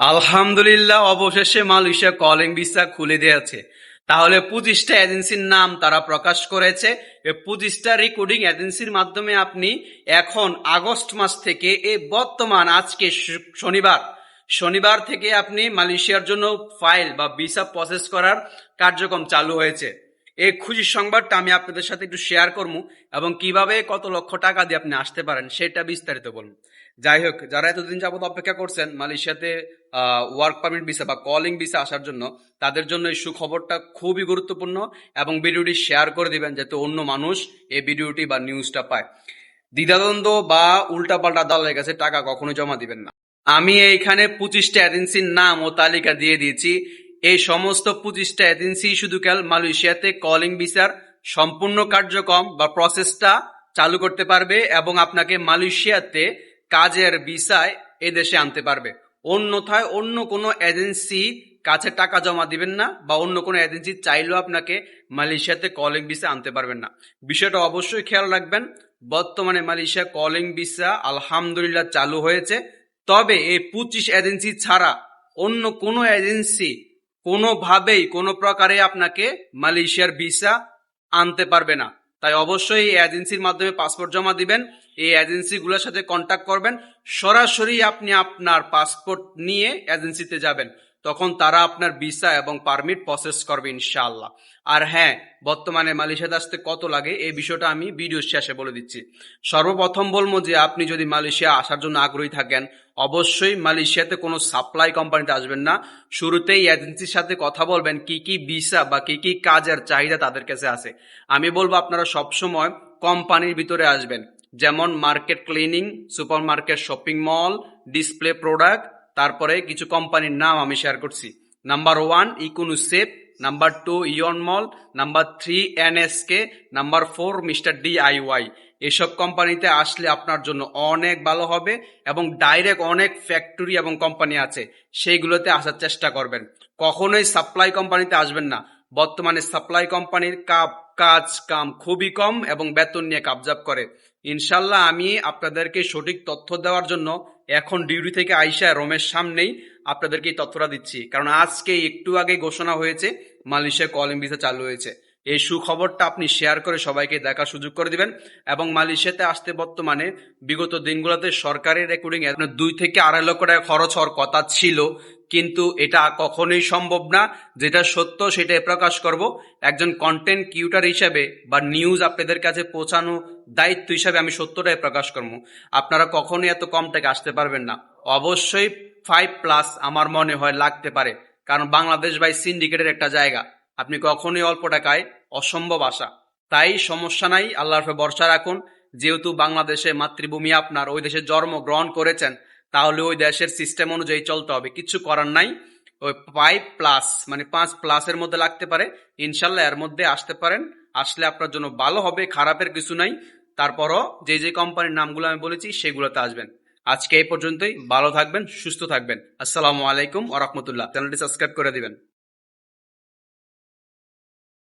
আলহামদুলিল্লাহ, অবশেষে Malaysia calling visa খুলে দিয়েছে। তাহলে 25টা এজেন্সির নাম তারা প্রকাশ করেছে। এই 25টা রেকর্ডিং এজেন্সির মাধ্যমে আপনি এখন আগস্ট মাস থেকে এই বর্তমান আজকে শনিবার শনিবার থেকে আপনি মালয়েশিয়ার জন্য ফাইল বা ভিসা প্রসেস করার কার্যক্রম চালু হয়েছে। এই খুশির সংবাদটা আমি আপনাদের সাথে একটু শেয়ার করবো এবং কিভাবে কত লক্ষ টাকা দিয়ে আপনি আসতে পারেন সেটা বিস্তারিত বলবো। যাই হোক, যারা এতদিন যাবত অপেক্ষা করছেন মালয়েশিয়াতে ওয়ার্ক পারমিট ভিসা বা কলিং ভিসা আসার জন্য, তাদের জন্য এই সুখবরটা খুবই গুরুত্বপূর্ণ এবং ভিডিওটি শেয়ার করে দিবেন যাতে অন্য মানুষ এই ভিডিওটি বা নিউজটা পায়। দ্বিধাদ্বন্দ্ব বা উল্টাপাল্টা দলের কাছে টাকা কখনো জমা দিবেন না। আমি এইখানে 25টা এজেন্সির নাম ও তালিকা দিয়ে দিয়েছি। এই সমস্ত 25টা এজেন্সি শুধু কেবল মালয়েশিয়াতে কলিং ভিসার সম্পূর্ণ কার্যক্রম বা প্রসেসটা চালু করতে পারবে এবং আপনাকে মালয়েশিয়াতে কাজের ভিসায় এদেশে আনতে পারবে। অন্যথায় অন্য কোনো এজেন্সি কাছে টাকা জমা দিবেন না বা অন্য কোনো এজেন্সি চাইলেও আপনাকে মালয়েশিয়াতে কলিং ভিসা আনতে পারবেন না। বিষয়টা অবশ্যই খেয়াল রাখবেন। বর্তমানে মালয়েশিয়া কলিং ভিসা আলহামদুলিল্লাহ চালু হয়েছে, তবে এই 25 এজেন্সি ছাড়া অন্য কোনো এজেন্সি কোনোভাবেই কোনো প্রকারে আপনাকে মালয়েশিয়ার ভিসা আনতে পারবে না। তাই অবশ্যই এই এজেন্সির মাধ্যমে পাসপোর্ট জমা দিবেন, এই এজেন্সিগুলোর সাথে কন্ট্যাক্ট করবেন। সরাসরি আপনি আপনার পাসপোর্ট নিয়ে এজেন্সিতে যাবেন, তখন তারা আপনার ভিসা এবং পারমিট প্রসেস করবে ইনশাআল্লাহ। আর হ্যাঁ, বর্তমানে মালয়েশিয়াতে আসতে কত লাগে এই বিষয়টা আমি ভিডিওর শেষে বলে দিচ্ছি। সর্বপ্রথম বলবো যে আপনি যদি মালয়েশিয়া আসার জন্য আগ্রহী থাকেন, অবশ্যই মালয়েশিয়াতে কোনো সাপ্লাই কোম্পানিতে আসবেন না। শুরুতেই এজেন্সির সাথে কথা বলবেন কি কি ভিসা বা কি কি কাজের চাহিদা তাদের কাছে আছে। আমি বলবো আপনারা সবসময় কোম্পানির ভিতরে আসবেন, যেমন market cleaning, super market, shopping mall, display product. তারপরে কিছু কোম্পানির নাম আমি শেয়ার করছি। নাম্বার 1 ইকোনুসেপ, number 2 Aeon mall, number 3 NSK, number 4 Mr DIY. এসব কোম্পানিতে আসলে আপনার জন্য অনেক ভালো হবে এবং ডাইরেক্ট অনেক ফ্যাক্টরি এবং কোম্পানি আছে, সেইগুলোতে আসার চেষ্টা করবেন। কখনোই সাপ্লাই কোম্পানিতে আসবেন না। বর্তমানে সাপ্লাই কোম্পানির কাজ কাম খুবই কম এবং বেতন নিয়ে কাবজাব করে। ইনশাল্লাহ আমি আপনাদেরকে সঠিক তথ্য দেওয়ার জন্য এখন ডিউটি থেকে আইসা রোমের সামনেই আপনাদেরকে এই তথ্যটা দিচ্ছি, কারণ আজকে একটু আগে ঘোষণা হয়েছে মালয়েশিয়া কলিং ভিসা চালু হয়েছে। এই সুখবরটা আপনি শেয়ার করে সবাইকে দেখার সুযোগ করে দিবেন। এবং মালয়েশিয়াতে আসতে বর্তমানে বিগত দিনগুলোতে সরকারি রেকর্ডিং 2 থেকে 2.5 লক্ষ টাকা খরচ হওয়ার কথা ছিল, কিন্তু এটা কখনোই সম্ভব না। যেটা সত্য সেটাই প্রকাশ করব। একজন কন্টেন্ট ক্রিয়েটর হিসেবে বা নিউজ আপনাদের কাছে পৌঁছানো দায়িত্ব হিসাবে আমি সত্যটাই প্রকাশ করবো। আপনারা কখনোই এত কম টাকা আসতে পারবেন না। অবশ্যই 5+ আমার মনে হয় লাগতে পারে, কারণ বাংলাদেশ ভাই সিন্ডিকেটের একটা জায়গা। আপনি কখনোই অল্প টাকায় অসম্ভব আশা। তাই সমস্যা নাই, আল্লাহর উপর ভরসা রাখুন। যেহেতু বাংলাদেশে মাতৃভূমি আপনার, ওই দেশে জন্ম গ্রহণ করেছেন, তাহলে ওই দেশের সিস্টেম অনুযায়ী চলতে হবে, কিছু করার নাই। ওই 5+ মানে 5+-এর মধ্যে লাগতে পারে। ইনশাল্লাহ এর মধ্যে আসতে পারেন। আসলে আপনার জন্য ভালো হবে, খারাপের কিছু নাই। তারপরও যে যে কোম্পানির নামগুলো আমি বলেছি সেগুলোতে আসবেন। আজকে এই পর্যন্তই। ভালো থাকবেন, সুস্থ থাকবেন। আসসালামু আলাইকুম ওয়া রাহমাতুল্লাহ। চ্যানেলটি সাবস্ক্রাইব করে দিবেন।